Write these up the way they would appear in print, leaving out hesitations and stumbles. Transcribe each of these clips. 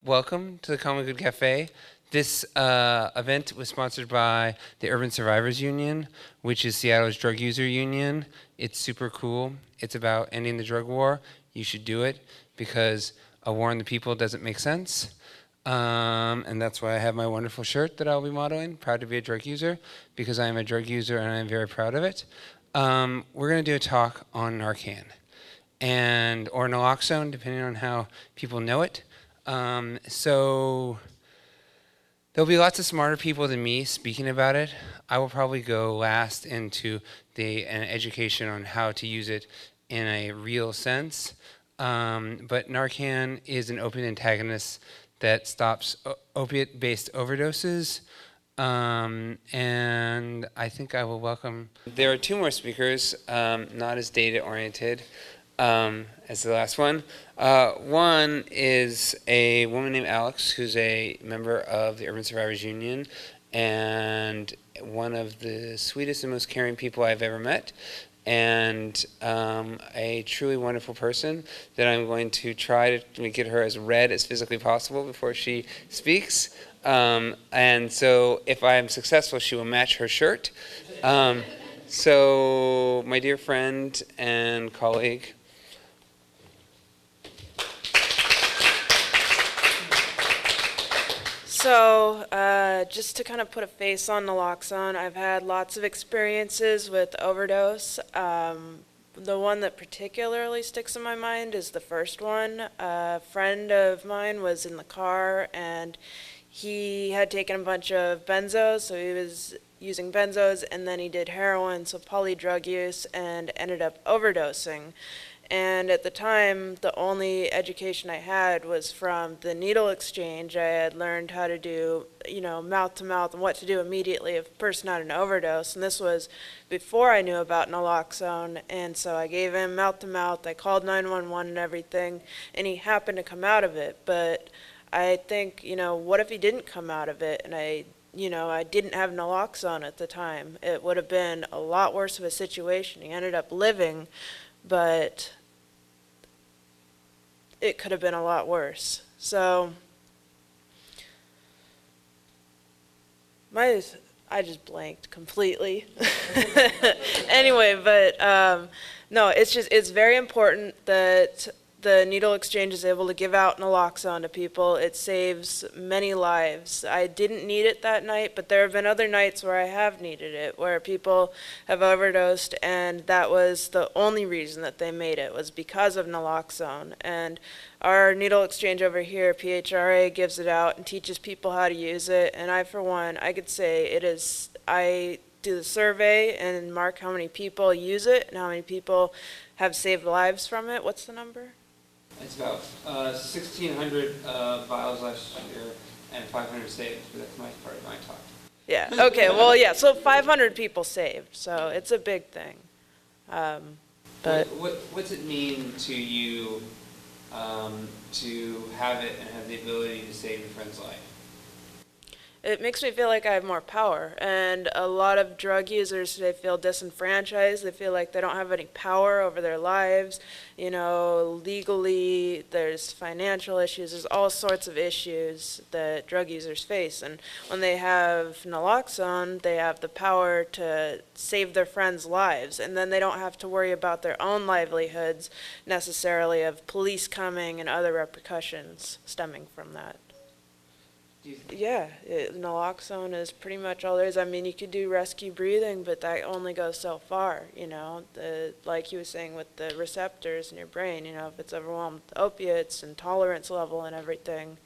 Welcome to the Common Good Cafe. This event was sponsored by the Urban Survivors Union, which is Seattle's drug user union. It's super cool. It's about ending the drug war. You should do it because a war on the people doesn't make sense. And that's why I have my wonderful shirt that I'll be modeling, proud to be a drug user, because I am a drug user and I'm very proud of it. We're going to do a talk on Narcan or naloxone, depending on how people know it. So there'll be lots of smarter people than me speaking about it. I will probably go last into an education on how to use it in a real sense. But Narcan is an opiate antagonist that stops opiate-based overdoses. And I think I will welcome. There are two more speakers, not as data-oriented as the last one. One is a woman named Alex, who's a member of the Urban Survivors Union and one of the sweetest and most caring people I've ever met, and a truly wonderful person that I'm going to try to get her as red as physically possible before she speaks. And so if I am successful, she will match her shirt. So my dear friend and colleague, So, just to kind of put a face on naloxone, I've had lots of experiences with overdose. The one that particularly sticks in my mind is the first one. A friend of mine was in the car and he had taken a bunch of benzos, so he was using benzos, and then he did heroin, so polydrug use, and ended up overdosing. And at the time, the only education I had was from the needle exchange. I had learned how to do, mouth to mouth and what to do immediately if a person had an overdose. And this was before I knew about naloxone. And so I gave him mouth to mouth. I called 911 and everything, and he happened to come out of it. But I think, what if he didn't come out of it? And I didn't have naloxone at the time. It would have been a lot worse of a situation. He ended up living, but it could have been a lot worse. So I just blanked completely. Anyway, but no, it's very important that the needle exchange is able to give out naloxone to people. It saves many lives. I didn't need it that night, but there have been other nights where I have needed it, where people have overdosed, and that was the only reason that they made it, was because of naloxone. And our needle exchange over here, PHRA, gives it out and teaches people how to use it. And I, for one, I could say I do the survey and mark how many people use it and how many people have saved lives from it. What's the number? it's about 1,600 vials last year and 500 saved, but that's my part of my talk. Yeah, okay, well, yeah, so 500 people saved, so it's a big thing. But What's it mean to you to have it and have the ability to save your friend's life? it makes me feel like I have more power, and a lot of drug users, they feel disenfranchised. They feel like they don't have any power over their lives. Legally, there's financial issues. There's all sorts of issues that drug users face, and when they have naloxone, they have the power to save their friends' lives, and then they don't have to worry about their own livelihoods necessarily, of police coming and other repercussions stemming from that. Yeah, naloxone is pretty much all there is. I mean, you could do rescue breathing, but that only goes so far, like you were saying with the receptors in your brain, if it's overwhelmed with opiates and tolerance level and everything,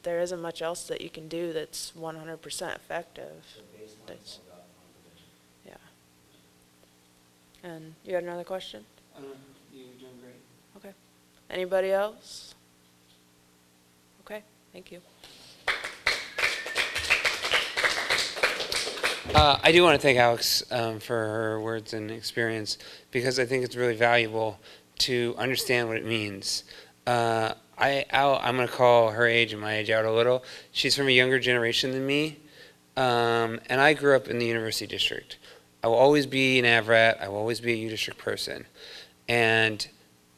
there isn't much else that you can do that's 100% effective. Yeah. And you had another question? You're doing great. Okay. Anybody else? Okay, thank you. I do want to thank Alex for her words and experience, because I think it's really valuable to understand what it means. I'm going to call her age and my age out a little. She's from a younger generation than me, and I grew up in the University District. I will always be an AVRAT. I will always be a U District person. And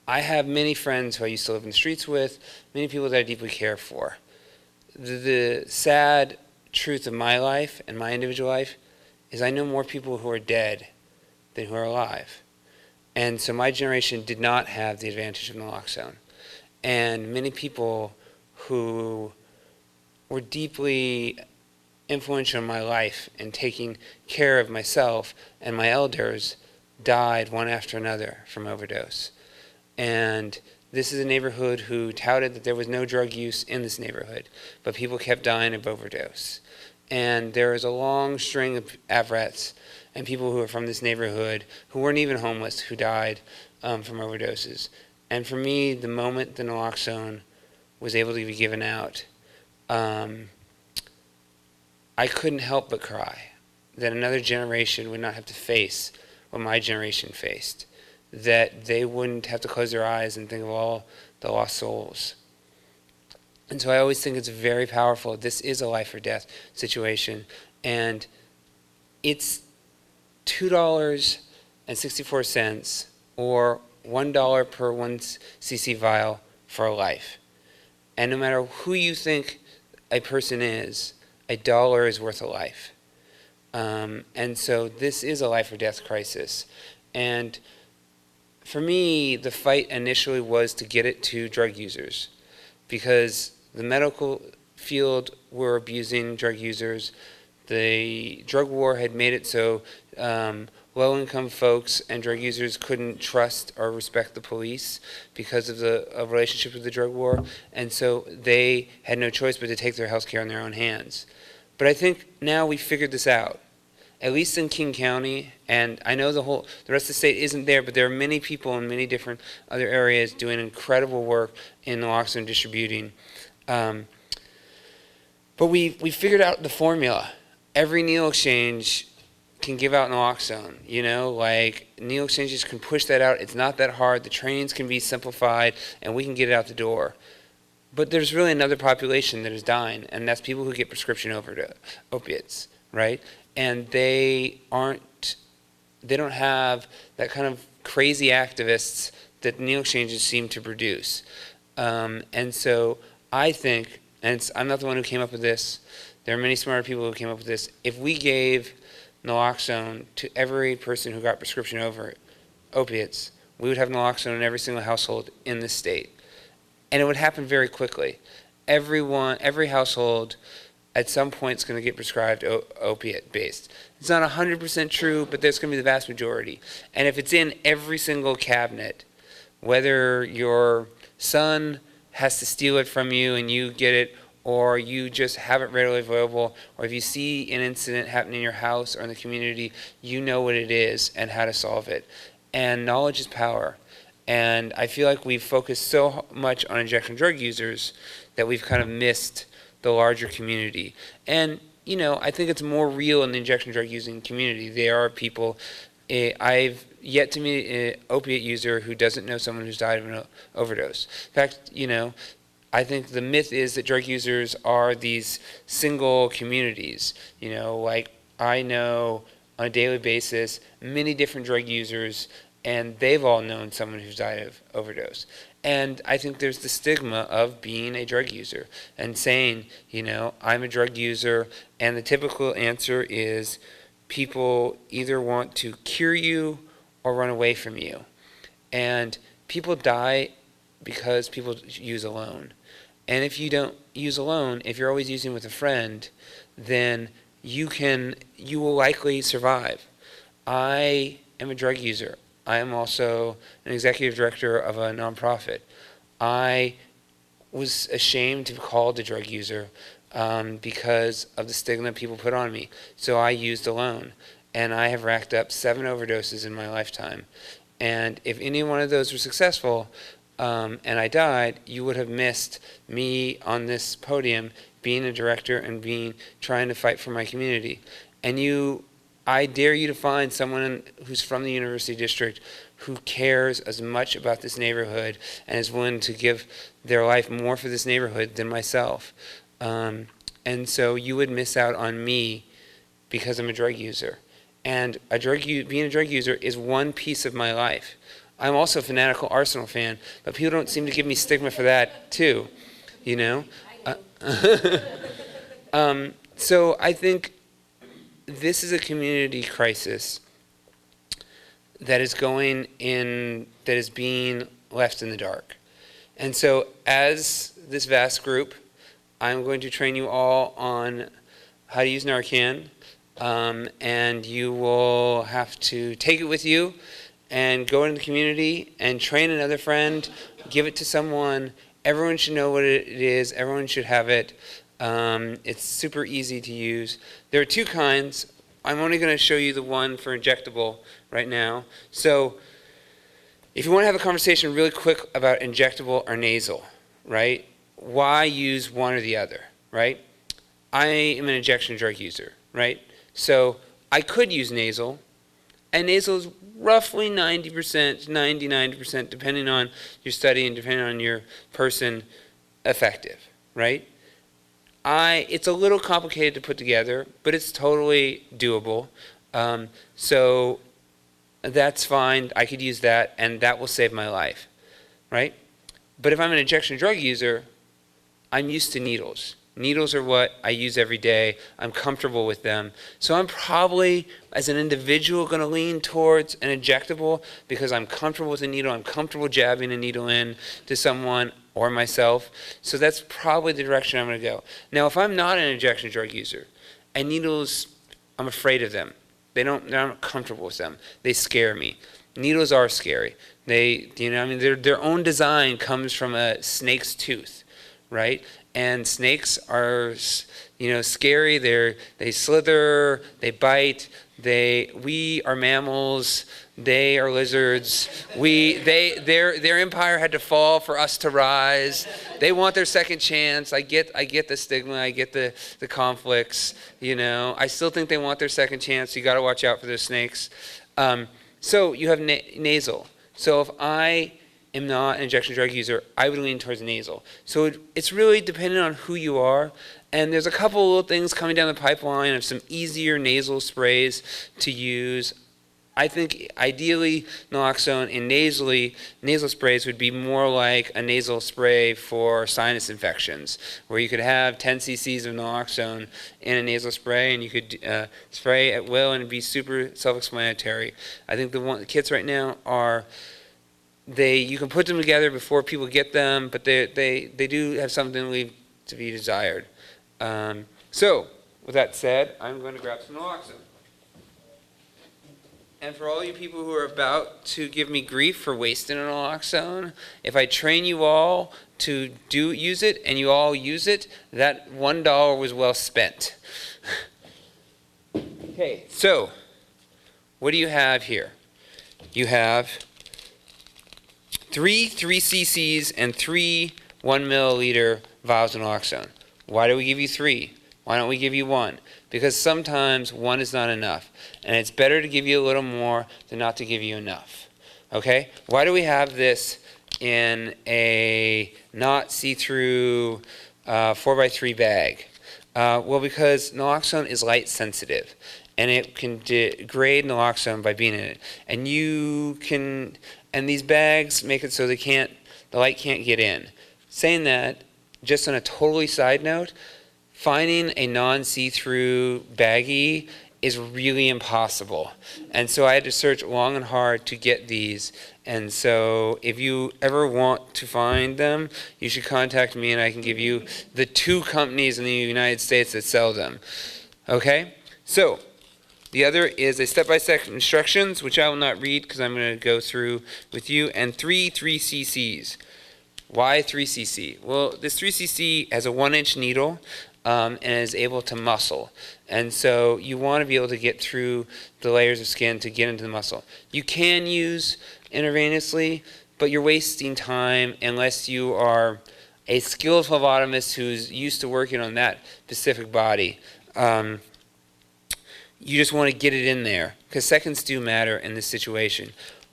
I have many friends who I used to live in the streets with, many people that I deeply care for. The sad truth of my life and my individual life is I know more people who are dead than who are alive. And so my generation did not have the advantage of naloxone. And many people who were deeply influential in my life and taking care of myself and my elders died one after another from overdose. And this is a neighborhood who touted that there was no drug use in this neighborhood, but people kept dying of overdose. And there is a long string of avrets and people who are from this neighborhood who weren't even homeless who died from overdoses. And for me, the moment the naloxone was able to be given out, I couldn't help but cry that another generation would not have to face what my generation faced, that they wouldn't have to close their eyes and think of all the lost souls. And so I always think it's very powerful. This is a life or death situation, and it's $2.64 or $1 per 1 cc vial for a life. And no matter who you think a person is, $1 is worth a life. And so this is a life or death crisis. And for me, the fight initially was to get it to drug users, because the medical field were abusing drug users. The drug war had made it so low-income folks and drug users couldn't trust or respect the police because of the relationship with the drug war, and so they had no choice but to take their health care in their own hands. But I think now we figured this out, at least in King County, and I know the rest of the state isn't there, but there are many people in many different other areas doing incredible work in naloxone distributing. But we figured out the formula. Every needle exchange can give out naloxone, like needle exchanges can push that out. It's not that hard. The trainings can be simplified, and we can get it out the door. But there's really another population that is dying, and that's people who get prescription opiates, right? And they don't have that kind of crazy activists that needle exchanges seem to produce. And so I think, and I'm not the one who came up with this, there are many smarter people who came up with this, if we gave naloxone to every person who got prescription opiates, we would have naloxone in every single household in this state. And it would happen very quickly. Every household at some point is going to get prescribed opiate-based. It's not 100% true, but there's going to be the vast majority. And if it's in every single cabinet, whether your son has to steal it from you and you get it, or you just have it readily available, or if you see an incident happening in your house or in the community, you know what it is and how to solve it. And knowledge is power. And I feel like we've focused so much on injection drug users that we've kind of missed the larger community. And, I think it's more real in the injection drug using community. There are people, I've yet to meet an opiate user who doesn't know someone who's died of an overdose. In fact, I think the myth is that drug users are these single communities. Like I know on a daily basis many different drug users, and they've all known someone who's died of overdose. And I think there's the stigma of being a drug user and saying, I'm a drug user, and the typical answer is people either want to cure you or run away from you. And people die because people use alone. And if you don't use alone, if you're always using with a friend, then you will likely survive. I am a drug user. I am also an executive director of a nonprofit. I was ashamed to be called a drug user because of the stigma people put on me. So I used alone. And I have racked up 7 overdoses in my lifetime. And if any one of those were successful, and I died, you would have missed me on this podium being a director and trying to fight for my community. And I dare you to find someone who's from the University District who cares as much about this neighborhood and is willing to give their life more for this neighborhood than myself. And so you would miss out on me because I'm a drug user. And being a drug user is one piece of my life. I'm also a fanatical Arsenal fan, but people don't seem to give me stigma for that too, you know? So I think this is a community crisis that is that is being left in the dark. And so as this vast group, I'm going to train you all on how to use Narcan, and you will have to take it with you and go into the community and train another friend, give it to someone. Everyone should know what it is. Everyone should have it. It's super easy to use. There are two kinds. I'm only going to show you the one for injectable right now. So if you want to have a conversation really quick about injectable or nasal, right? Why use one or the other, right? I am an injection drug user, right? So I could use nasal, and nasal is roughly 90%, 90% depending on your study and depending on your person, effective, right? It's a little complicated to put together, but it's totally doable. So that's fine. I could use that, and that will save my life, right? But if I'm an injection drug user, I'm used to needles. Needles are what I use every day. I'm comfortable with them. So I'm probably, as an individual, going to lean towards an injectable because I'm comfortable with a needle. I'm comfortable jabbing a needle in to someone or myself. So that's probably the direction I'm going to go. Now, if I'm not an injection drug user, and needles, I'm afraid of them. I'm not comfortable with them. They scare me. Needles are scary. Their own design comes from a snake's tooth, right? And snakes are, scary. They slither, they bite. We are mammals. They are lizards. Their empire had to fall for us to rise. They want their second chance. I get the stigma. I get the conflicts. I still think they want their second chance. You got to watch out for those snakes. So you have nasal. So if I am not an injection drug user, I would lean towards nasal. So it's really dependent on who you are. And there's a couple of little things coming down the pipeline of some easier nasal sprays to use. I think ideally naloxone in nasal sprays would be more like a nasal spray for sinus infections, where you could have 10 cc's of naloxone in a nasal spray and you could spray at will and it'd be super self-explanatory. I think the kits right now are, you can put them together before people get them, but they do have something to leave to be desired. So with that said, I'm going to grab some naloxone. And for all you people who are about to give me grief for wasting an naloxone, if I train you all to use it and you all use it, that $1 was well spent. Okay, so what do you have here? You have 3 cc's and 3 1 milliliter vials of naloxone. Why do we give you 3? Why don't we give you 1? Because sometimes 1 is not enough. And it's better to give you a little more than not to give you enough. Okay? Why do we have this in a not see-through 4x3 bag? Well, because naloxone is light sensitive. And it can degrade naloxone by being in it. And these bags make it so the light can't get in. Saying that, just on a totally side note, finding a non-see-through baggie is really impossible. And so I had to search long and hard to get these. And so if you ever want to find them, you should contact me and I can give you the 2 companies in the United States that sell them. Okay? So the other is a step-by-step instructions, which I will not read because I'm going to go through with you, and 3 cc's. Why 3 cc? Well, this 3 cc has a 1-inch needle and is able to muscle. And so you want to be able to get through the layers of skin to get into the muscle. You can use intravenously, but you're wasting time unless you are a skilled phlebotomist who's used to working on that specific body. You just want to get it in there because seconds do matter in this situation.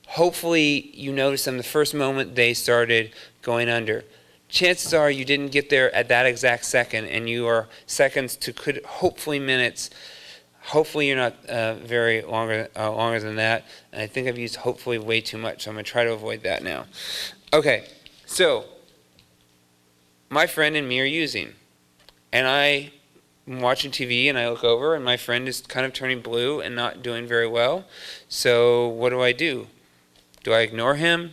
Hopefully you notice them the first moment they started going under. Chances are you didn't get there at that exact second, and you are seconds to hopefully minutes Hopefully you're not longer than that. And I think I've used hopefully way too much, so I'm going to try to avoid that now. Okay, so my friend and me are using. And I'm watching TV and I look over and my friend is kind of turning blue and not doing very well. So what do? Do I ignore him?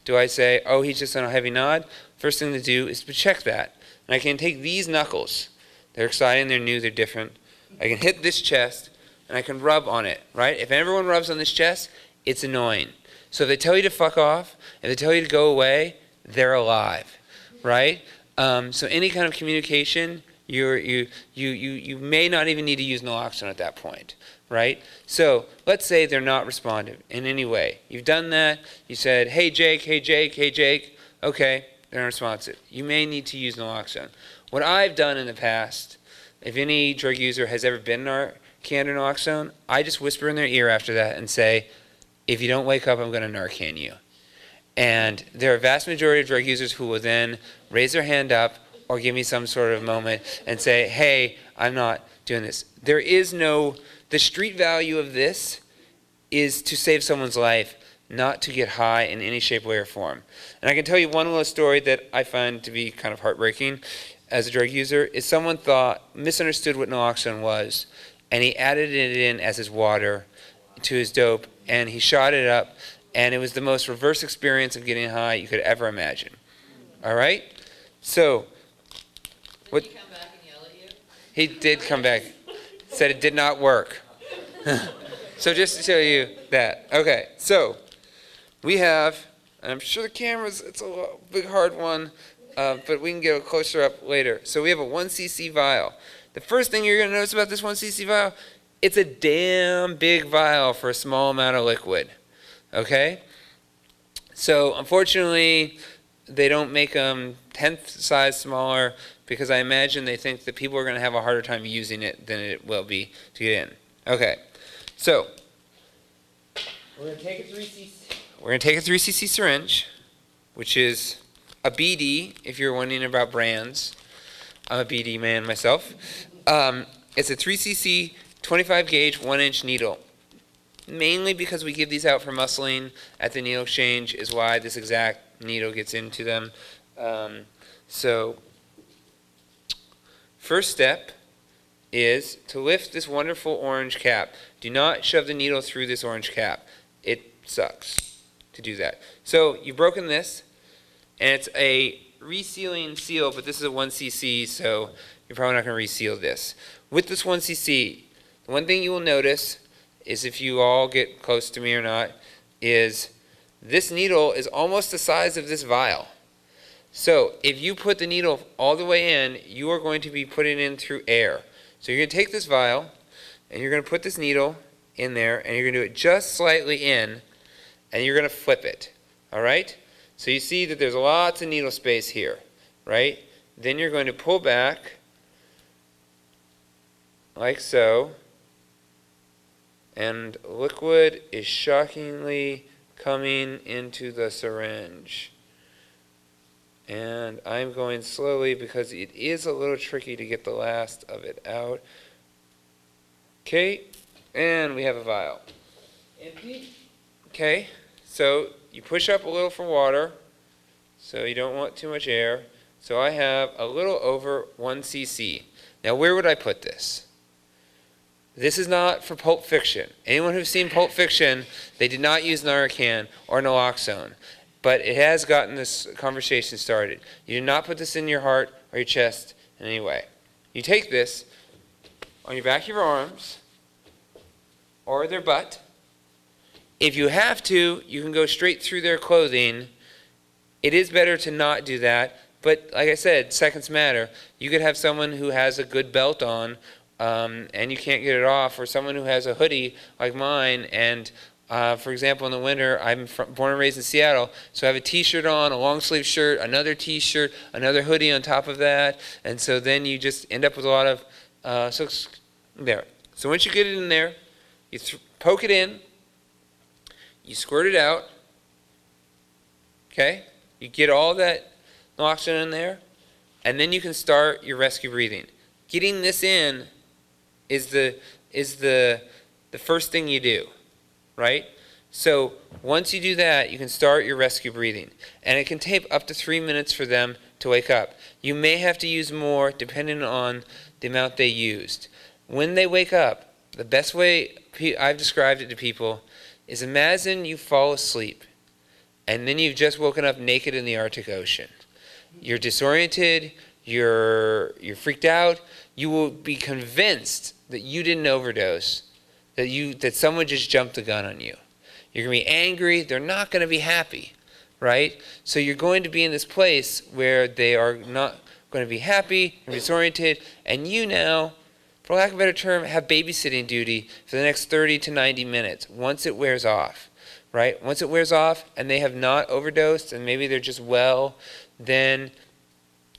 Do I say, oh, he's just on a heavy nod? First thing to do is to check that. And I can take these knuckles. They're exciting, they're new, they're different. I can hit this chest and I can rub on it, right? If everyone rubs on this chest, it's annoying. So if they tell you to fuck off, if they tell you to go away, they're alive, right? So any kind of communication, you may not even need to use naloxone at that point, right? So let's say they're not responsive in any way. You've done that. You said, hey, Jake, hey, Jake, hey, Jake. Okay, they're unresponsive. You may need to use naloxone. What I've done in the past, if any drug user has ever been Narcan or naloxone, I just whisper in their ear after that and say, if you don't wake up, I'm going to Narcan you. And there are a vast majority of drug users who will then raise their hand up or give me some sort of moment and say, hey, I'm not doing this. There is no, the street value of this is to save someone's life, not to get high in any shape, way, or form. And I can tell you one little story that I find to be kind of heartbreaking as a drug user is someone misunderstood what naloxone was, and he added it in as his water to his dope, and he shot it up, and it was the most reverse experience of getting high you could ever imagine. All right? So, Did he come back and yell at you? He did come back. Said it did not work. So just to tell you that. Okay, so we have, and I'm sure the camera's, it's a big hard one, but we can get a closer up later. So we have a 1 cc vial. The first thing you're going to notice about this 1 cc vial, it's a damn big vial for a small amount of liquid. Okay? So unfortunately, they don't make them 10th size smaller because I imagine they think that people are going to have a harder time using it than it will be to get in. Okay, so we're going to take a 3 cc syringe, which is a BD if you're wondering about brands. I'm a BD man myself. It's a 3 cc 25 gauge 1-inch needle. Mainly because we give these out for muscling at the needle exchange is why this exact needle gets into them. So first step is to lift this wonderful orange cap. Do not shove the needle through this orange cap. It sucks to do that. So you've broken this, and it's a resealing seal, but this is a 1 cc, so you're probably not going to reseal this. With this 1 cc, the one thing you will notice is, if you all get close to me or not, is this needle is almost the size of this vial. So if you put the needle all the way in, you are going to be putting it in through air. So you're going to take this vial, and you're going to put this needle in there, and you're going to do it just slightly in, and you're going to flip it. All right? So you see that there's lots of needle space here, right? Then you're going to pull back like so, and liquid is shockingly coming into the syringe. And I'm going slowly because it is a little tricky to get the last of it out. Okay, and we have a vial. Empty. Okay, so you push up a little for water, so you don't want too much air. So I have a little over 1 cc. Now where would I put this? This is not for Pulp Fiction. Anyone who's seen Pulp Fiction, they did not use Narcan or naloxone. But it has gotten this conversation started. You do not put this in your heart or your chest in any way. You take this on your back of your arms or their butt. If you have to, you can go straight through their clothing. It is better to not do that. But like I said, seconds matter. You could have someone who has a good belt on and you can't get it off, or someone who has a hoodie like mine, and for example, in the winter, I'm born and raised in Seattle, so I have a t-shirt on, a long sleeve shirt, another t-shirt, another hoodie on top of that, and so then you just end up with a lot of, there. So once you get it in there, you poke it in, you squirt it out, okay? You get all that naloxone in there, and then you can start your rescue breathing. Getting this in is is the first thing you do, right? So once you do that, you can start your rescue breathing. And it can take up to 3 minutes for them to wake up. You may have to use more depending on the amount they used. When they wake up, the best way I've described it to people is imagine you fall asleep and then you've just woken up naked in the Arctic Ocean. You're disoriented, you're freaked out, you will be convinced that you didn't overdose, that someone just jumped the gun on you. You're going to be angry, they're not going to be happy, right? So you're going to be in this place where they are not going to be happy, disoriented, and you now, for lack of a better term, have babysitting duty for the next 30 to 90 minutes once it wears off, right? Once it wears off and they have not overdosed and maybe they're just well, then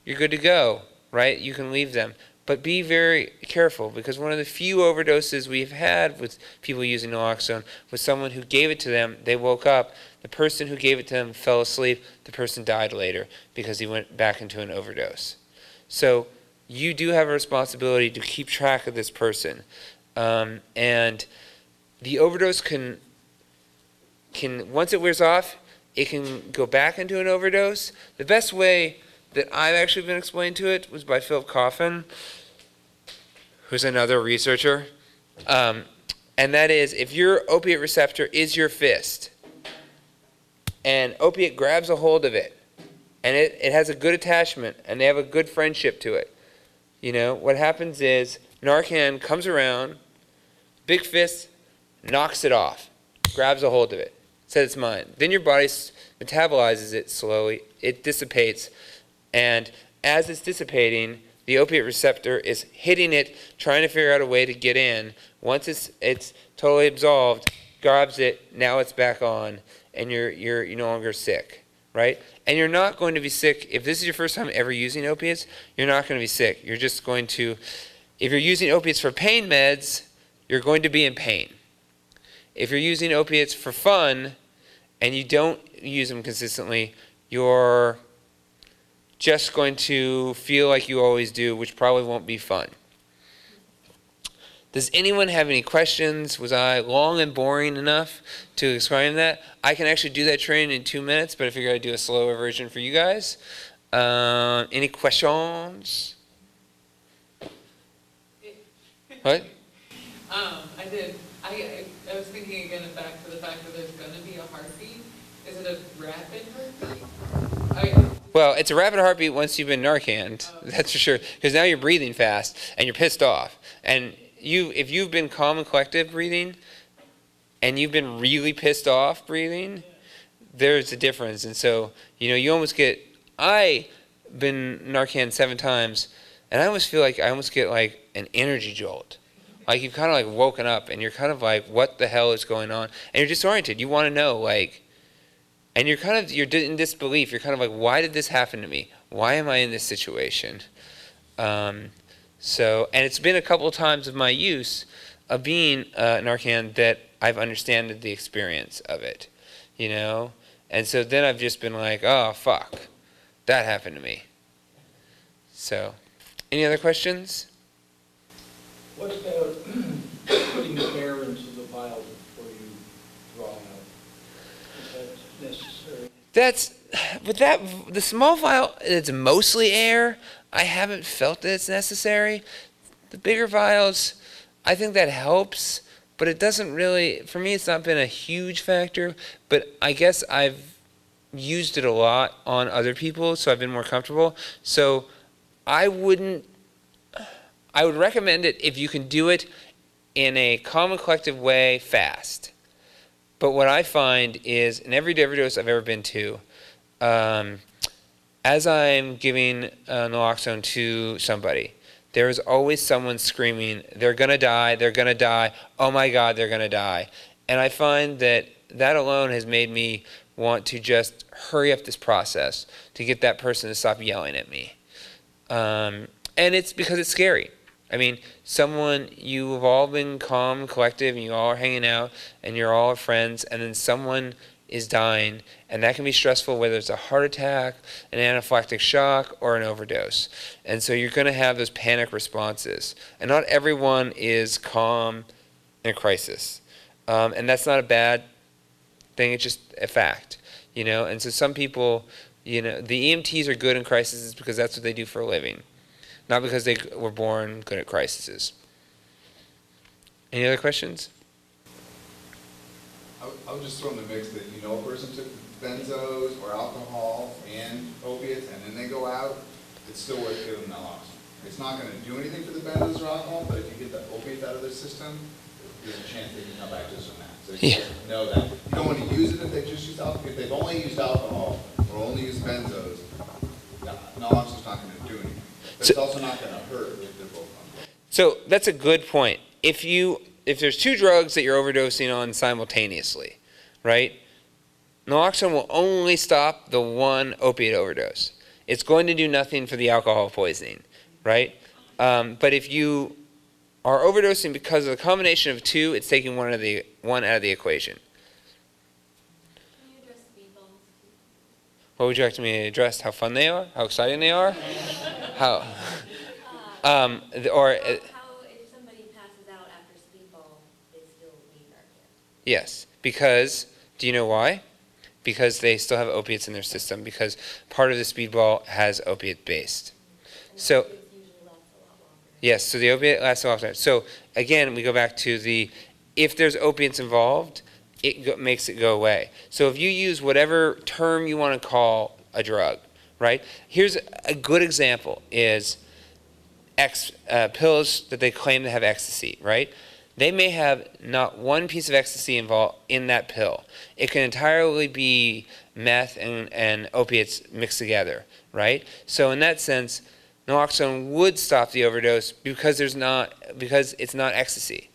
you're good to go, right? You can leave them. But be very careful, because one of the few overdoses we've had with people using naloxone was someone who gave it to them, they woke up, the person who gave it to them fell asleep, the person died later because he went back into an overdose. So you do have a responsibility to keep track of this person. And the overdose can, once it wears off, it can go back into an overdose. The best way that I've actually been explained to it was by Philip Coffin, who's another researcher. And that is, if your opiate receptor is your fist, and opiate grabs a hold of it, and it has a good attachment, and they have a good friendship to it, you know, what happens is Narcan comes around, big fist, knocks it off, grabs a hold of it, says it's mine. Then your body metabolizes it slowly, it dissipates, and as it's dissipating, the opiate receptor is hitting it, trying to figure out a way to get in. Once it's totally absolved, grabs it, now it's back on, and you're no longer sick, right? And you're not going to be sick, if this is your first time ever using opiates, you're not going to be sick. You're just going to, if you're using opiates for pain meds, you're going to be in pain. If you're using opiates for fun, and you don't use them consistently, you're just going to feel like you always do, which probably won't be fun. Does anyone have any questions? Was I long and boring enough to explain that? I can actually do that training in 2 minutes, but I figured I'd do a slower version for you guys. Any questions? What? I did. I was thinking again back to the fact that there's going to be a heartbeat. Is it a rapid heartbeat? Well, it's a rapid heartbeat once you've been Narcaned, that's for sure, because now you're breathing fast and you're pissed off. And if you've been calm and collective breathing and you've been really pissed off breathing, there's a difference. And so, you know, you almost get, I've been Narcan 7 times, and I almost feel like I almost get like an energy jolt. Like you've kind of like woken up and you're kind of like, what the hell is going on? And you're disoriented. You want to know, like, and you're in disbelief. You're kind of like, why did this happen to me? Why am I in this situation? And it's been a couple of times of my use of being Narcan that I've understood the experience of it, you know? And so then I've just been like, oh, fuck, that happened to me. So, any other questions? What about putting the air into the vial before you draw out? Is that necessary? The small vial, it's mostly air. I haven't felt that it's necessary. The bigger vials, I think that helps, but it doesn't really, for me it's not been a huge factor, but I guess I've used it a lot on other people, so I've been more comfortable. So I would recommend it if you can do it in a calm and collective way fast. But what I find is, in every overdose I've ever been to, as I'm giving naloxone to somebody, there is always someone screaming, they're going to die, oh my God, they're going to die. And I find that alone has made me want to just hurry up this process to get that person to stop yelling at me. And it's because it's scary. I mean, you've all been calm and collective, and you all are hanging out, and you're all friends, and then someone is dying, and that can be stressful, whether it's a heart attack, an anaphylactic shock, or an overdose. And so you're going to have those panic responses. And not everyone is calm in a crisis. And that's not a bad thing, it's just a fact. And so some people, the EMTs are good in crises because that's what they do for a living, not because they were born good at crises. Any other questions? I would just throw in the mix that a person took benzos or alcohol and opiates and then they go out, it's still worth giving them naloxone. It's not going to do anything for the benzos or alcohol, but if you get the opiates out of their system, there's a chance they can come back just from that. So you know that. You don't want to use it if they just use alcohol. If they've only used alcohol or only used benzos, naloxone's not going to do anything. But it's also not going to hurt if they're both on board. So that's a good point. If there's two drugs that you're overdosing on simultaneously, right? Naloxone will only stop the one opiate overdose. It's going to do nothing for the alcohol poisoning, right? But if you are overdosing because of the combination of two, it's taking one out of the equation. Can you address speedballs? What would you like me to address? How fun they are? How exciting they are? How? How if somebody passes out after speedball, they still need Narcan? Yes, because, do you know why? Because they still have opiates in their system, because part of the speedball has opiate-based. And So, it usually lasts a lot longer. yes, so the opiate lasts a long time. So, again, we go back to if there's opiates involved, makes it go away. So if you use whatever term you want to call a drug, right? Here's a good example is pills that they claim to have ecstasy, right? They may have not one piece of ecstasy involved in that pill. It can entirely be meth and opiates mixed together, right? So in that sense, naloxone would stop the overdose because it's not ecstasy.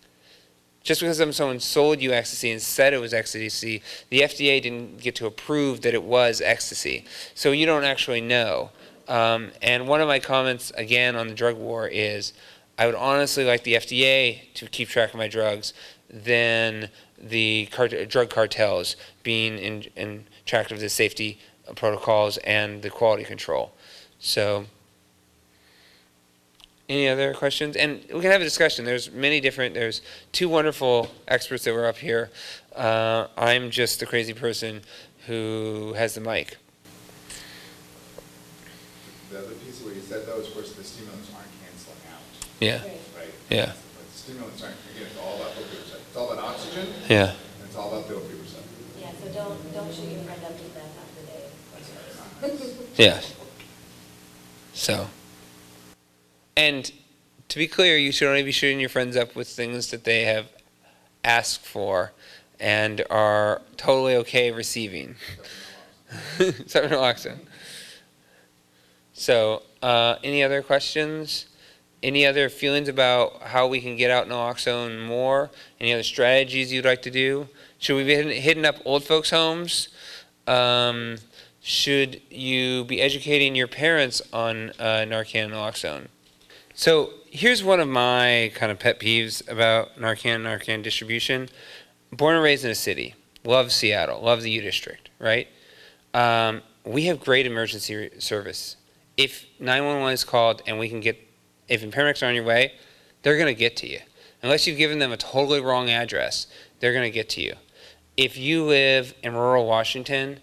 Just because someone sold you ecstasy and said it was ecstasy, the FDA didn't get to approve that it was ecstasy. So you don't actually know. And one of my comments, again, on the drug war is, I would honestly like the FDA to keep track of my drugs than the drug cartels being in track of the safety protocols and the quality control. So, any other questions? And we can have a discussion. There's two wonderful experts that were up here. I'm just the crazy person who has the mic. The other piece of what you said, though, is, of course, the stimulants aren't canceling out. Yeah. Right? Yeah. But the stimulants aren't, again, it's all about opioid receptor. It's all about oxygen. Yeah. And it's all about the opioid receptor. Yeah, so don't shoot your friend up to death after they. Yeah. So. And to be clear, you should only be shooting your friends up with things that they have asked for and are totally okay receiving. Except for naloxone. So, any other questions? Any other feelings about how we can get out naloxone more? Any other strategies you'd like to do? Should we be hitting up old folks' homes? Should you be educating your parents on Narcan and naloxone? So here's one of my kind of pet peeves about Narcan distribution. Born and raised in a city, love Seattle, love the U District, right? We have great emergency service. If 911 is called and if paramedics are on your way, they're going to get to you. Unless you've given them a totally wrong address, they're going to get to you. If you live in rural Washington,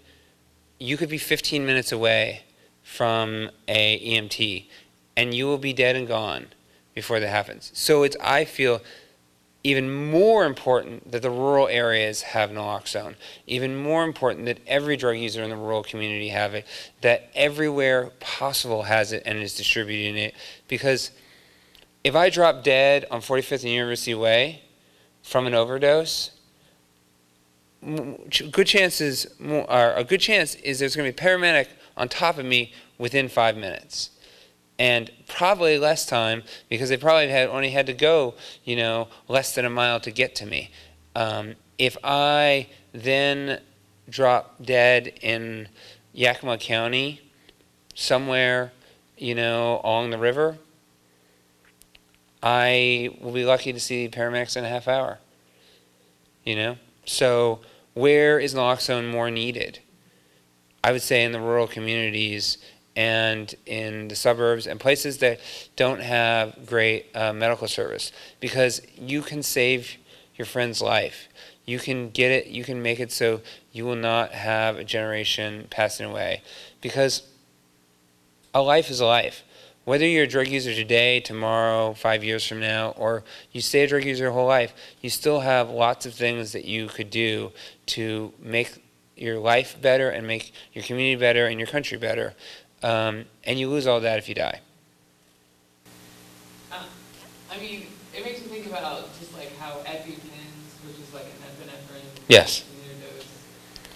you could be 15 minutes away from a EMT, and you will be dead and gone before that happens. So I feel, even more important that the rural areas have naloxone. Even more important that every drug user in the rural community have it. That everywhere possible has it and is distributing it. Because if I drop dead on 45th and University Way from an overdose, a good chance is there's going to be a paramedic on top of me within 5 minutes. And probably less time, because they probably only had to go, less than a mile to get to me. If I then drop dead in Yakima County, somewhere, along the river, I will be lucky to see paramedics in a half hour. So where is naloxone more needed? I would say in the rural communities and in the suburbs and places that don't have great medical service, because you can save your friend's life. You can get it, you can make it so you will not have a generation passing away, because a life is a life. Whether you're a drug user today, tomorrow, 5 years from now, or you stay a drug user your whole life, you still have lots of things that you could do to make your life better and make your community better and your country better. And you lose all that if you die. I mean, it makes me think about just like how EpiPens, which is like an epinephrine Yes. dose,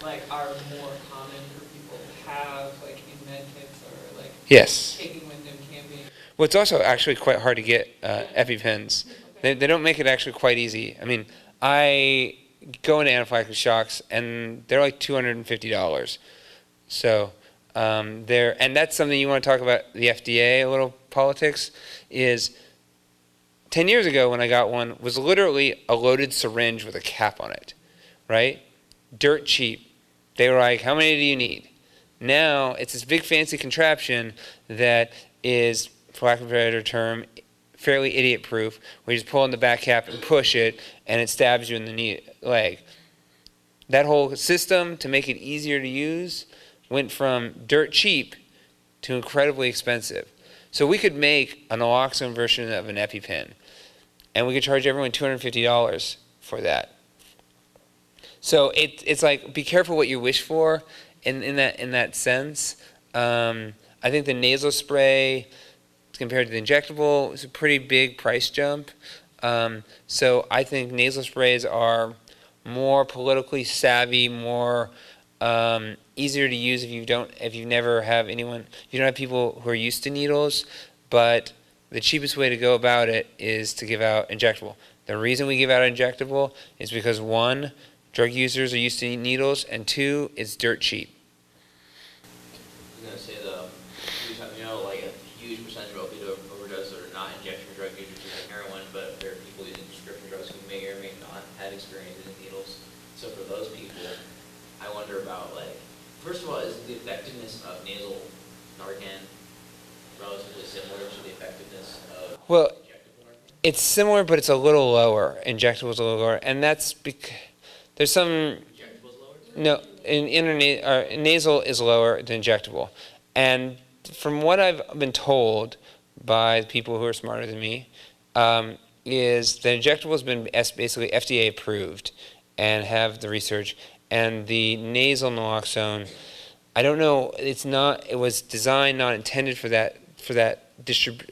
like are more common for people to have like in med kits or like Yes. taking when them camping. Well, it's also actually quite hard to get EpiPens. They don't make it actually quite easy. I mean, I go into anaphylactic shocks, and they're like $250. So and that's something you want to talk about, the FDA, a little politics, is 10 years ago when I got one was literally a loaded syringe with a cap on it, right? Dirt cheap. They were like, how many do you need? Now it's this big fancy contraption that is, for lack of a better term, fairly idiot-proof, where you just pull on the back cap and push it, and it stabs you in the leg. That whole system, to make it easier to use, went from dirt cheap to incredibly expensive. So we could make a naloxone version of an EpiPen, and we could charge everyone $250 for that. So it's like, be careful what you wish for in that sense. I think the nasal spray, compared to the injectable, is a pretty big price jump. So I think nasal sprays are more politically savvy, more easier to use if you don't have people who are used to needles. But the cheapest way to go about it is to give out injectable. The reason we give out injectable is because, one, drug users are used to needles, and two, it's dirt cheap. I was going to say, like a huge percentage of opioid overdoses are not injection drug users using heroin, but there are people using prescription drugs who may or may not have experience using needles. So for those people, I wonder about, like, first of all, is the effectiveness of nasal Narcan relatively similar to the effectiveness of injectable Narcan? It's similar, but it's a little lower. Injectable's a little lower, and that's because there's some. Injectable's lower? No, nasal is lower than injectable, and from what I've been told by people who are smarter than me, is that injectable has been basically FDA approved and have the research, and the nasal naloxone, I don't know, it was designed, not intended for that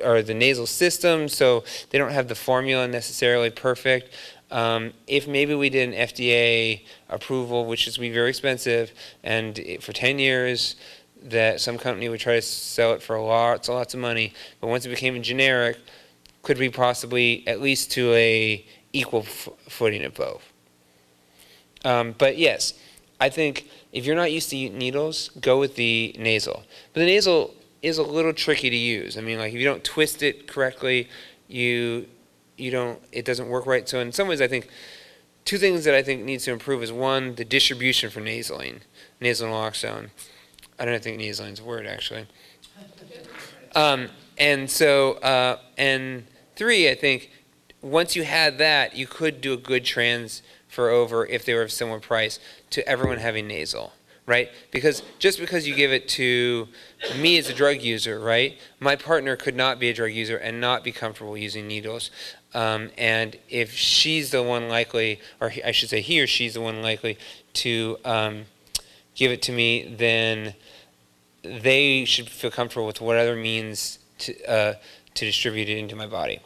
or the nasal system, so they don't have the formula necessarily perfect. If maybe we did an FDA approval, which is be very expensive, and for 10 years, that some company would try to sell it for lots of money, but once it became a generic, could we possibly at least to a equal footing of both? But yes, I think if you're not used to needles, go with the nasal. But the nasal is a little tricky to use. I mean, like, if you don't twist it correctly, it doesn't work right. So in some ways, I think two things that I think needs to improve is, one, the distribution for nasal naloxone. I don't think nasaline's a word, actually. And three, I think once you had that, you could do a good transfer over, if they were of similar price, to everyone having nasal, right? Because just because you give it to me as a drug user, right, my partner could not be a drug user and not be comfortable using needles. And if she's the one likely, or I should say he or she's the one likely to give it to me, then they should feel comfortable with whatever means to distribute it into my body.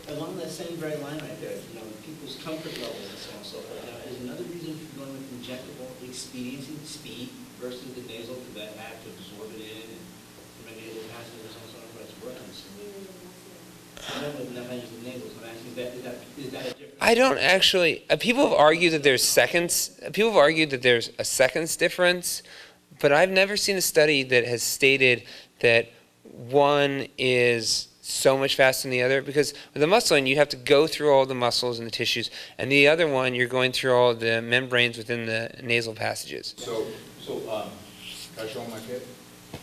Along that same very line right there, people's comfort level and so on and so forth. Now, is another reason for going with injectable expediency, speed, versus the nasal, to that act to absorb it in, and from a nasal passage or some sort of its words. I'm not using the nasal, so I'm asking, is that a difference? I don't actually. People have argued that there's seconds. People have argued that there's a seconds difference, but I've never seen a study that has stated that one is so much faster than the other, because with the muscling, you have to go through all the muscles and the tissues, and the other one, you're going through all the membranes within the nasal passages. So, can I show 'em my kid?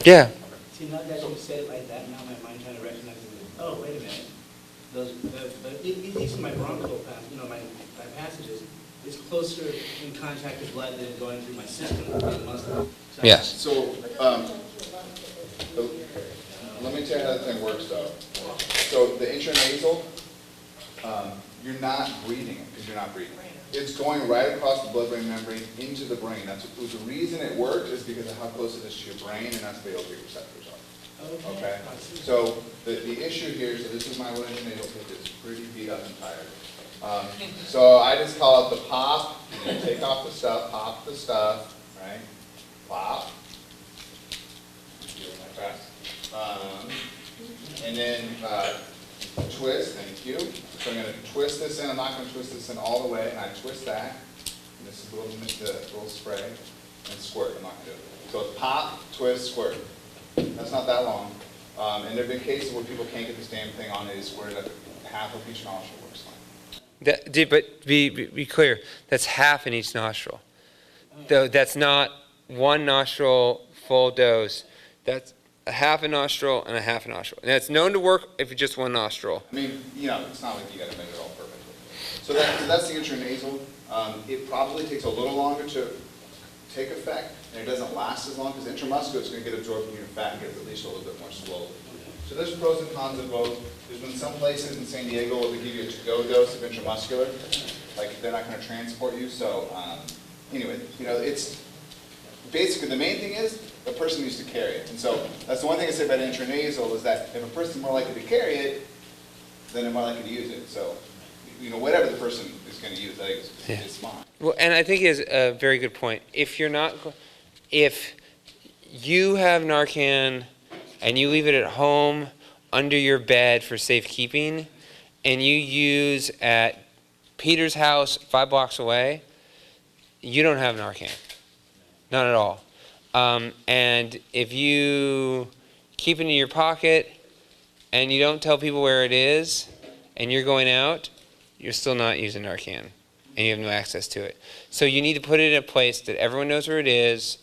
Yeah. See, now that you said it like that, now my mind kind of recognizes, oh, wait a minute. At least in my bronchial pass, my passages, it's closer in contact with blood than going through my system than the muscle. So Yes. So, let me tell you how the thing works though. So the intranasal, you're not breathing it, because you're not breathing. It's going right across the blood-brain membrane into the brain. The reason it works is because of how close it is to your brain, and that's where the opiate receptors are. Okay? So the issue here, so this is my little intranasal pitch, it's pretty beat up and tired. So I just call it the pop, and you take off the stuff, pop the stuff, right? Pop. Like that. And then twist, thank you. So I'm going to twist this in. I'm not going to twist this in all the way, and I twist that. And this is a little spray, and squirt. I'm not going to do it. So it's pop, twist, squirt. That's not that long. And there have been cases where people can't get this damn thing on. They just squirt it up. Half of each nostril works fine. But be clear, that's half in each nostril. Though that's not one nostril full dose. That's a half a nostril and a half a nostril. And it's known to work if it's just one nostril. I mean, it's not like you got to make it all perfectly. So that's the intranasal. It probably takes a little longer to take effect, and it doesn't last as long, because intramuscular is going to get absorbed in your fat and get released a little bit more slowly. So there's pros and cons of both. There's been some places in San Diego where they give you a to-go dose of intramuscular, like they're not going to transport you. So anyway, it's basically the main thing is the person needs to carry it. And so that's the one thing I say about intranasal is that if a person's more likely to carry it, then they're more likely to use it. So whatever the person is going to use, I think is fine. Well, and I think he has a very good point. If you have Narcan and you leave it at home under your bed for safekeeping, and you use at Peter's house 5 blocks away, you don't have Narcan. Not at all. And if you keep it in your pocket and you don't tell people where it is and you're going out, you're still not using Narcan and you have no access to it. So you need to put it in a place that everyone knows where it is,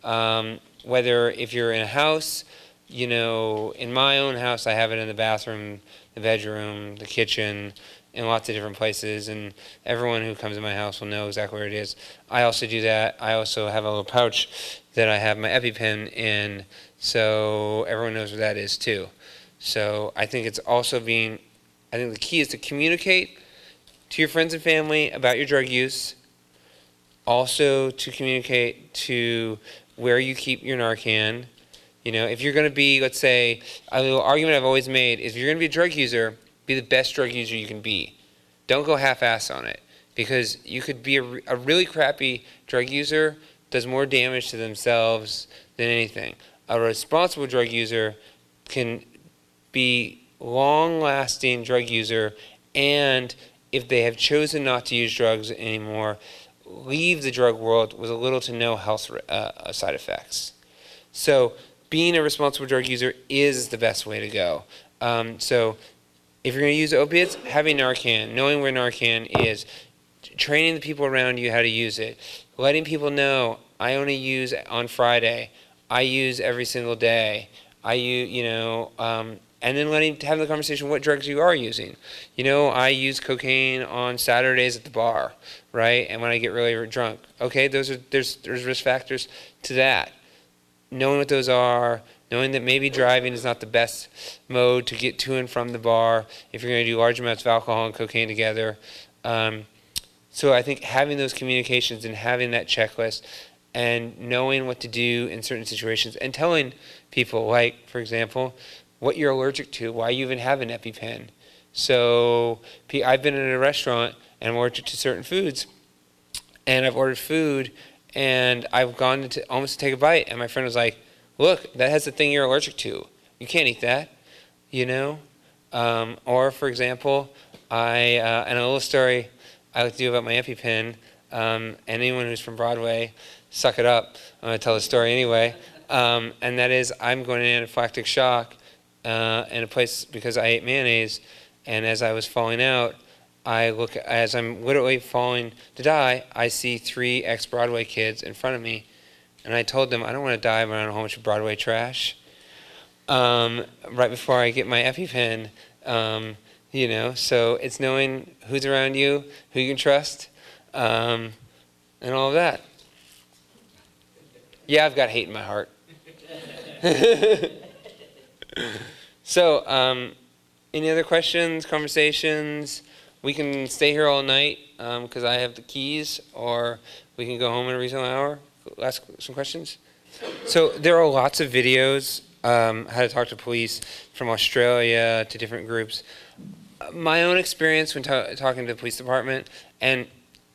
whether if you're in a house, in my own house I have it in the bathroom, the bedroom, the kitchen, in lots of different places, and everyone who comes in my house will know exactly where it is. I also do that. I also have a little pouch that I have my EpiPen in, so everyone knows where that is too. So I think it's also I think the key is to communicate to your friends and family about your drug use, also to communicate to where you keep your Narcan. If you're going to be, let's say, a little argument I've always made is if you're going to be a drug user, be the best drug user you can be. Don't go half-ass on it, because you could be a really crappy drug user, does more damage to themselves than anything. A responsible drug user can be long-lasting drug user, and if they have chosen not to use drugs anymore, leave the drug world with a little to no health side effects. So being a responsible drug user is the best way to go. So if you're going to use opiates, having Narcan, knowing where Narcan is, training the people around you how to use it, letting people know, I only use on Friday, I use every single day, and then having the conversation what drugs you are using. I use cocaine on Saturdays at the bar, right? And when I get really drunk. Okay, there's risk factors to that. Knowing what those are, knowing that maybe driving is not the best mode to get to and from the bar if you're going to do large amounts of alcohol and cocaine together. So I think having those communications and having that checklist and knowing what to do in certain situations and telling people, like, for example, what you're allergic to, why you even have an EpiPen. So I've been in a restaurant and I'm allergic to certain foods, and I've ordered food and I've gone to almost take a bite, and my friend was like, look, that has the thing you're allergic to. You can't eat that, Or, for example, and a little story I like to do about my EpiPen, anyone who's from Broadway, suck it up. I'm going to tell the story anyway. And that is, I'm going in anaphylactic shock in a place because I ate mayonnaise, and as I was falling out, as I'm literally falling to die, I see 3 ex-Broadway kids in front of me, and I told them I don't want to die around a whole bunch of Broadway trash. Right before I get my EpiPen, so it's knowing who's around you, who you can trust, and all of that. Yeah, I've got hate in my heart. So, any other questions, conversations? We can stay here all night because I have the keys, or we can go home in a reasonable hour. Ask some questions. So there are lots of videos how to talk to police from Australia to different groups. My own experience when talking to the police department and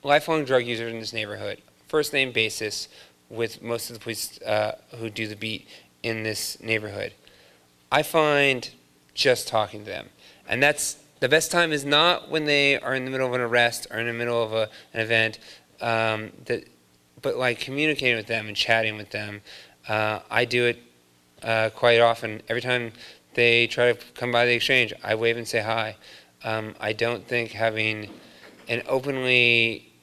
lifelong drug users in this neighborhood, first name basis with most of the police who do the beat in this neighborhood. I find just talking to them, and that's the best time is not when they are in the middle of an arrest or in the middle of an event, but like communicating with them and chatting with them. I do it quite often. Every time they try to come by the exchange, I wave and say hi. I don't think having an openly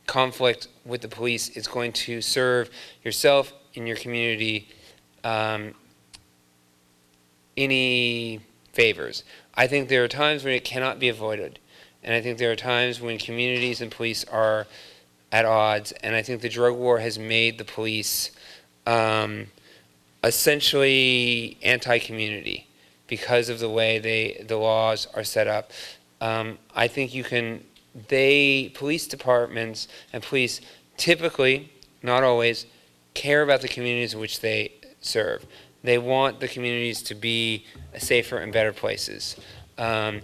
conflict with the police is going to serve yourself and your community any favors. I think there are times when it cannot be avoided, and I think there are times when communities and police are at odds, and I think the drug war has made the police essentially anti-community because of the way the laws are set up. I think police departments and police typically, not always, care about the communities in which they serve. They want the communities to be safer and better places. And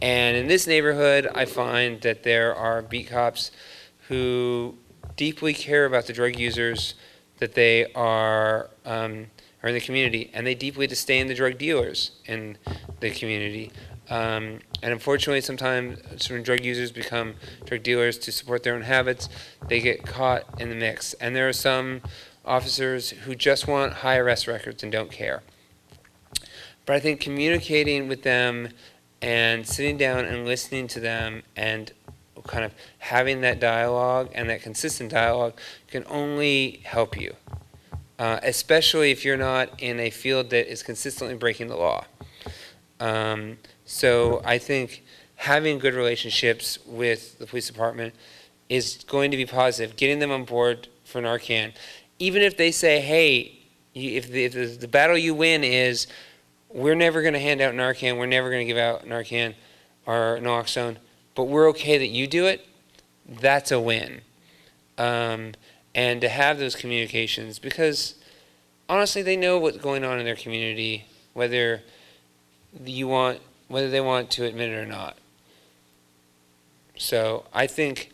in this neighborhood, I find that there are beat cops who deeply care about the drug users that they are in the community, and they deeply disdain the drug dealers in the community. And unfortunately, sometimes when drug users become drug dealers to support their own habits, they get caught in the mix. And there are some officers who just want high arrest records and don't care. But I think communicating with them and sitting down and listening to them and kind of having that dialogue and that consistent dialogue can only help you, especially if you're not in a field that is consistently breaking the law. So I think having good relationships with the police department is going to be positive. Getting them on board for Narcan, even if they say, hey, if the battle you win is we're never going to hand out Narcan, we're never going to give out Narcan or naloxone, but we're okay that you do it, that's a win. And to have those communications, because honestly they know what's going on in their community, whether they want to admit it or not. So I think,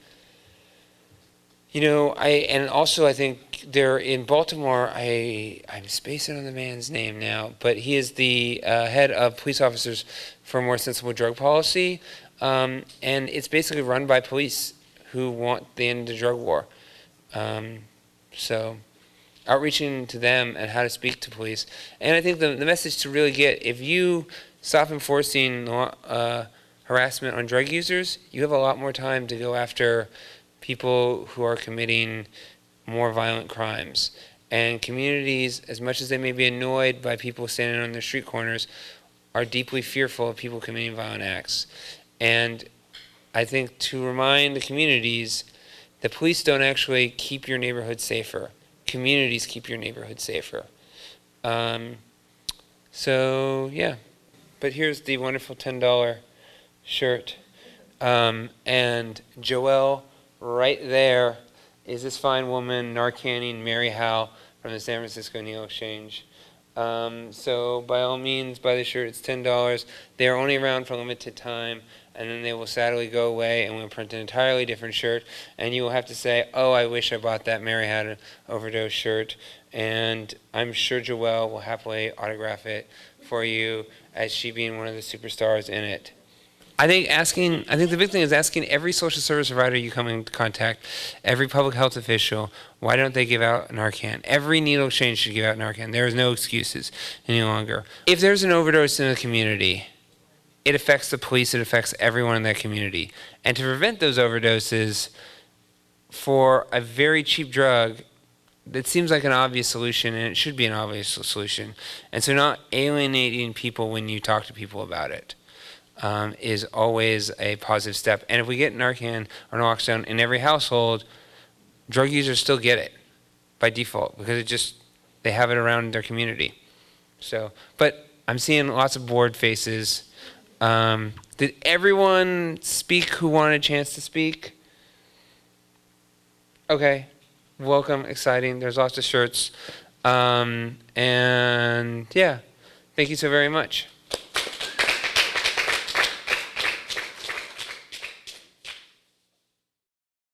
I think they're in Baltimore. I'm spacing on the man's name now, but he is the head of police officers for a more sensible drug policy, and it's basically run by police who want the end of the drug war. So outreaching to them and how to speak to police. And I think the message to really get, if you stop enforcing harassment on drug users, you have a lot more time to go after people who are committing more violent crimes. And communities, as much as they may be annoyed by people standing on their street corners, are deeply fearful of people committing violent acts. And I think to remind the communities that police don't actually keep your neighborhood safer. Communities keep your neighborhood safer. So, yeah. But here's the wonderful $10 shirt. And Joelle, right there, is this fine woman narcanning Mary Howe from the San Francisco Needle Exchange. So by all means, buy the shirt. It's $10. They are only around for a limited time, and then they will sadly go away, and we'll print an entirely different shirt, and you will have to say, oh, I wish I bought that Mary had an Overdose shirt, and I'm sure Joelle will happily autograph it for you, as she being one of the superstars in it. I think the big thing is asking every social service provider you come into contact, every public health official, why don't they give out Narcan? Every needle exchange should give out Narcan. There is no excuses any longer. If there's an overdose in the community, it affects the police, it affects everyone in that community. And to prevent those overdoses for a very cheap drug, that seems like an obvious solution, and it should be an obvious solution. And so not alienating people when you talk to people about it. Is always a positive step. And if we get Narcan or naloxone in every household, drug users still get it by default because they have it around their community. So, but I'm seeing lots of bored faces. Did everyone speak who wanted a chance to speak? Okay, welcome, exciting. There's lots of shirts. And yeah, thank you so very much.